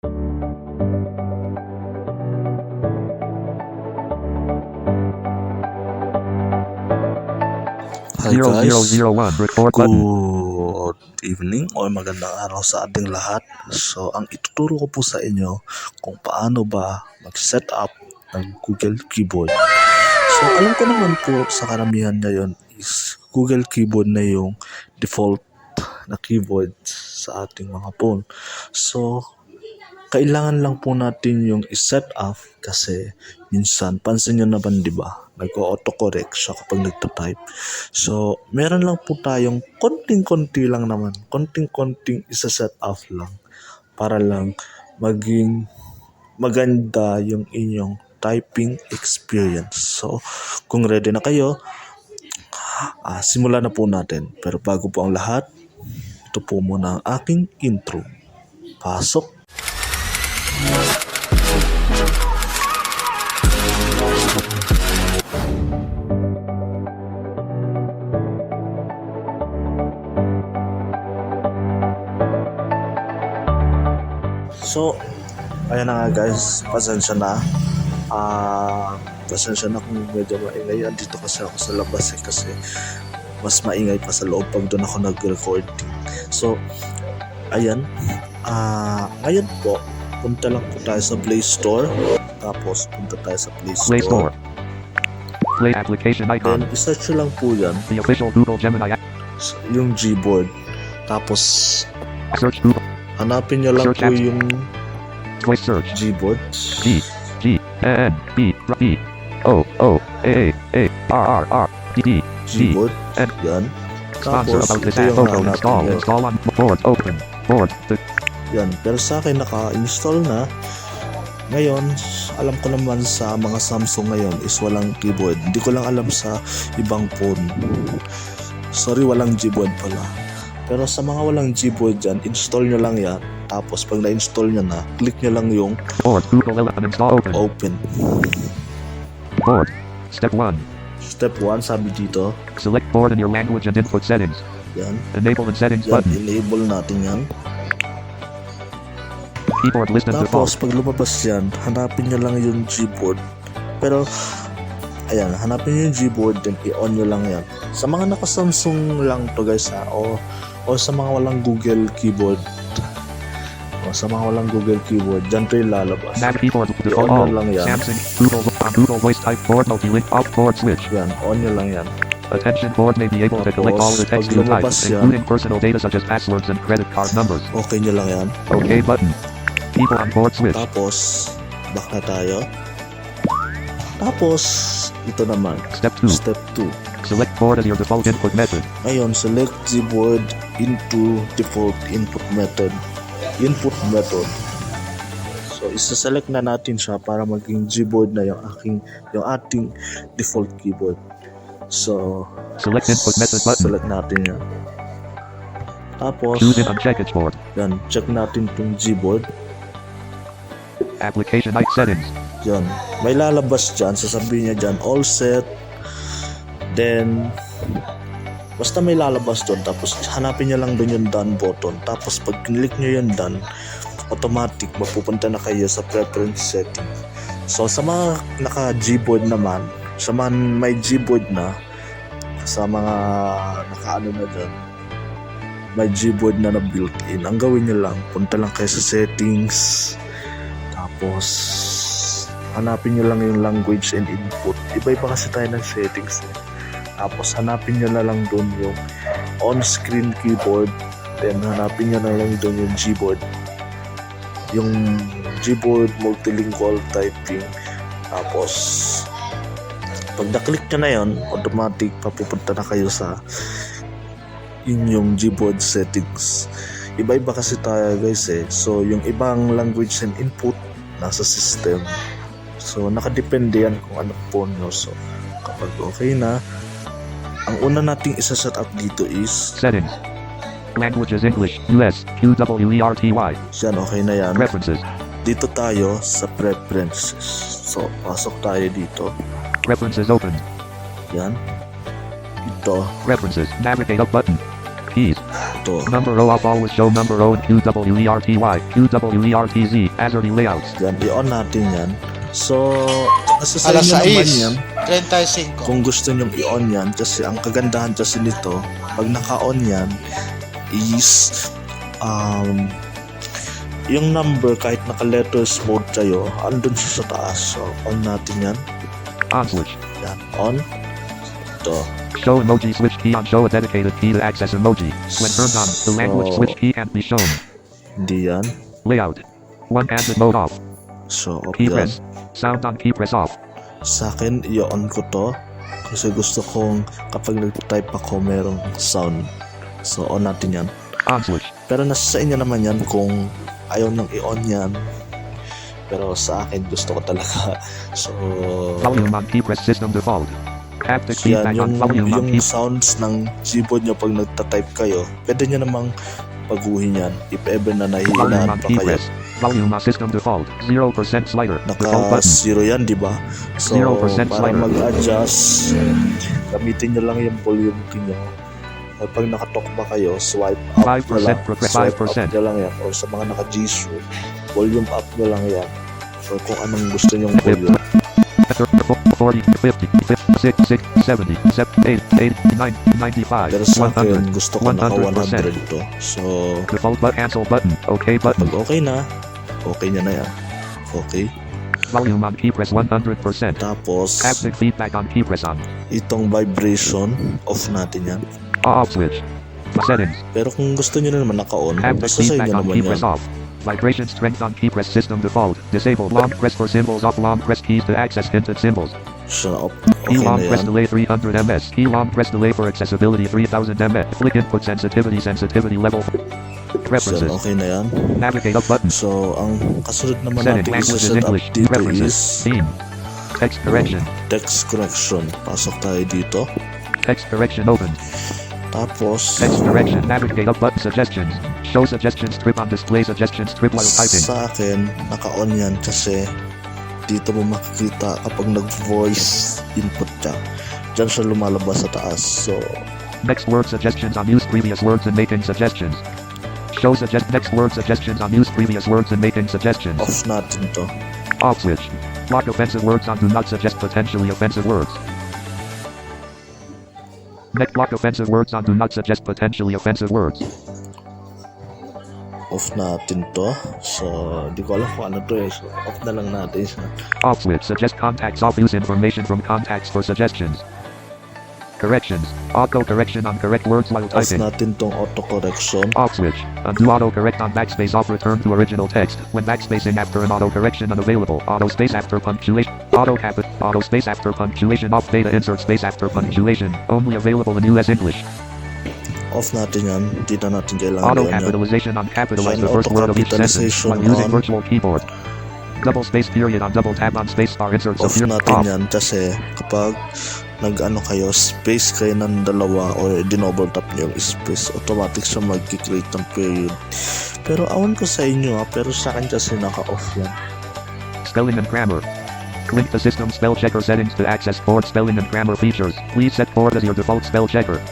Hi guys, 0001 record button. good evening o magandang araw sa ating lahat. So ang ituturo ko po sa inyo kung paano ba mag-set up ng Google Keyboard. So alam ko naman po sa karamihan ngayon is Google Keyboard na yung default na keyboard sa ating mga phone. So kailangan lang po natin yung i-set up kasi minsan, pansin nyo naman diba, nag-autocorrect siya kapag nagtatype. So, meron lang po tayong konting-konti lang naman, konting-konting isa-set up lang para lang maging maganda yung inyong typing experience. So, kung ready na kayo, simulan na po natin. Pero bago po ang lahat, ito po muna ang aking intro. Pasok! So, ayan na nga guys, pasensya na kung medyo maingay. Andito kasi ako sa labas kasi mas maingay pa sa loob pag doon ako nag-recording. So, ayan, ngayon po, punta lang po tayo sa Play Store. Tapos, punta tayo sa Play Store. Play application icon. Then, isearch lang po yan. The official Google Gemini app. Yung Gboard. Tapos, Search Google. hanapin nyo lang Search po apps. yung Voice search. Gboard. G-N-B-R-E-O-A-A-R-R-D-D. Gboard. N. Yan. Sponsor Tapos, about this ito app. yung Photo hanapin install. nyo. Install on board. Open. Board. Yan. Pero sa akin, naka-install na. Ngayon, alam ko naman sa mga Samsung ngayon is walang keyboard. Hindi ko lang alam sa ibang phone. Sorry, walang Gboard pala. Pero sa mga walang Gboard dyan, install nyo lang yan. Tapos pag na-install nyo na, click nyo lang yung Board. Google 11. Install. Open. open. Board. Step 1. Step 1, sabi dito. Select board in your language and input settings. Yan. Enable and settings Yan, button. enable natin yan. Keyboard list and default. Tapos pag lumabas yan, hanapin nyo lang yung Gboard. Pero, ayan, hanapin nyo yung Gboard, then i-on nyo lang yan. Sa mga naka-Samsung lang to guys o sa mga walang Google Keyboard. Sa mga walang Google Keyboard, dyan to yung lalabas. Nav keyboard default I-on nyo all. lang yan. Samsung. Google voice type board multi-link off board switch. Yan, on nyo lang yan. Attention board may be able to collect all the text you type, Pag lumabas yan. including personal data such as passwords and credit card numbers. Okay nyo lang yan. OK button. Keyboard on board switch. Tapos, back na tayo. Tapos, ito naman. Step 2. Step 2. Select board as your default input method. Ngayon, select Gboard into default input method. So, isa-select na natin siya para maging Gboard na yung ating default keyboard. So, Select input method button. select natin yan. Tapos, Choose it on checkage board. yan, check natin itong Gboard. Application settings. Yan, may lalabas dyan, sasabihin niya dyan, all set. Then, basta may lalabas doon, tapos hanapin niya lang doon yung done button. Tapos pag click niyo yung done, automatic mapupunta na kayo sa preference setting. So sa mga naka Gboard naman, sa mga may Gboard na, sa mga nakaano na dyan, may Gboard na built-in, ang gawin niyo lang, punta lang kayo sa settings, tapos hanapin nyo lang yung language and input. Iba-iba kasi tayo ng settings eh. Tapos hanapin nyo na lang doon yung on-screen keyboard. Then hanapin nyo na lang doon yung Gboard. Yung Gboard multilingual typing. Tapos pag na-click nyo na yun, automatic papupunta na kayo sa inyong Gboard settings. Iba-iba kasi tayo guys eh. So yung ibang language and input nasa system. So nakadepende yan kung ano phone nyo. So kapag okay na, ang una nating isa-set up dito is Settings. Languages English, US, QWERTY. yan, okay na yan. Preferences. Dito tayo sa preferences. So pasok tayo dito. Preferences open. Yan. Ito. Preferences. Navigate up button. Keys. to. Number O off always show number O and QWERTY, QWERTZ, Azure layouts. Yan, i-on natin yan. So, nasa sa Alas inyo naman 6, yan 35. kung gusto nyong i-on yan, kasi ang kagandahan kasi nito, pag naka-on yan is yung number kahit naka-letters mode kayo, andun siya sa taas. So, on natin yan. On switch. Yan, on. Ito. Show emoji switch key on. Show a dedicated key to access emoji. When turned on, the language So, switch key can't be shown. Hindi yan. Layout. One-handed mode off. So, off Key yan. press. Sound on key press off. Sa akin, i-on ko to. Kasi gusto kong kapag nag-type ako, merong sound. So, on natin yan. On switch. Pero nasa sa inyo naman yan kung ayaw nang i-on yan. Pero sa akin, gusto ko talaga. So, Volume on key press system default. Haptic yan, feedback on volume on yung key. sounds ng keyboard nyo pag nagta-type kayo, pwede nyo namang baguhin yan if ever na Volume nahihinaan on pa key kayo. press. Volume on system default. 0% slider. Default Naka button. 0 yan, di ba? So, 0% para slider. mag-adjust, gamitin nyo lang yung volume key nyo. At pag nakatalk ba kayo, swipe up 5% nyo lang. progress, Swipe 5%. up nyo lang yan. Or sa mga naka-G Shoe, volume up nyo lang yan. Or kung anong gusto nyong volume. 40, 50, 56, 70, 8, 89, 95, Pero sa akin, 100. gusto ko naka 100%. 100 to. So, Default button. Cancel button. OK button. pag okay na, okay nyo na yan. Okay. Volume on key press 100%. Tapos, Haptic feedback on key press on. itong vibration, off natin yan. Off switch. Settings. Pero kung gusto nyo na naman naka-on, Haptic basta sa feedback inyo on naman key yan. press off. Vibration strength on key press system default. Disable long press for symbols off. Long press keys to access hinted symbols. Siya na off. Key Okay long na press yan. delay 300 ms. Key long press delay for accessibility 3000 ms. Flick input sensitivity level. Siya, Preferences. okay na yan. Navigate up button. So, ang kasunod naman Setting natin languages isa-set up English. dito Preferences. is Theme. Text correction. text correction. Pasok tayo dito. Text correction opened. Tapos, Text correction. Navigate up button. Suggestions. Show suggestions strip on display. Suggestions strip while typing. sa akin, naka-on yan kasi dito mo makikita kapag nag-voice input ka. Diyan siya lumalabas sa taas. So, Next word suggestions on use previous words and making suggestions. Show next word suggestions on use previous words and making suggestions. off natin to. Off switch. Block offensive words on do not suggest potentially offensive words. Next block offensive words on do not suggest potentially offensive words. Off natin to. So, di ko alam kung ano to eh. So, off na lang natin siya. Off switch. Suggest contacts off. Use information from contacts for suggestions. Corrections. Auto correction on correct words while Off typing. natin tong auto-correction. Off switch. Undo auto correct on backspace off. Return to original text. When backspacing after an auto correction unavailable. Auto space after punctuation. Auto cap. Auto space after punctuation off. Data insert space after punctuation. Only available in US English. Off natin yan. Hindi na natin kailangan Auto yun yan. capitalization on capitalize the Then first word of each sentence auto-capitalization while using on. virtual keyboard. Double space period on double tab on space bar inserts Off appear. natin Off. yan kasi kapag nag-ano kayo, space kayo ng dalawa or dinoble tap nyo yung space, automatic siya mag-create ng period. Pero awan ko sa inyo pero sa akin kasi naka-off yan. Spelling and grammar. Click the system spell checker settings to access Ford spelling and grammar features. Please set Ford as your default spell checker.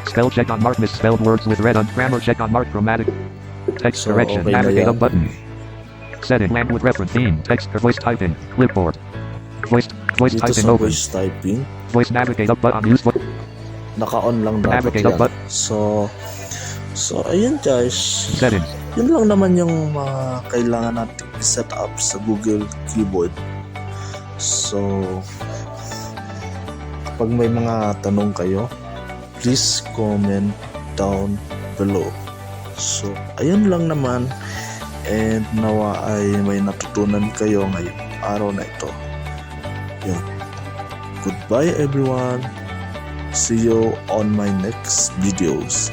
Spell check on mark misspelled words with red on. Grammar check on mark grammatic. Text So, correction. okay na Navigate yan. up button. Setting language reference theme. Text or voice typing. Clipboard. Voice Dito typing sa open. voice typing, Voice navigate up button. Use voice. naka-on lang dapat Navigate up yan. button. So ayun guys. Settings. Yun lang naman yung mga kailangan natin i-set up sa Google Keyboard. So, pag may mga tanong kayo, please comment down below. So, ayun lang naman. And nawa ay may natutunan kayo ngayong araw na ito. Yun. Goodbye everyone. See you on my next videos.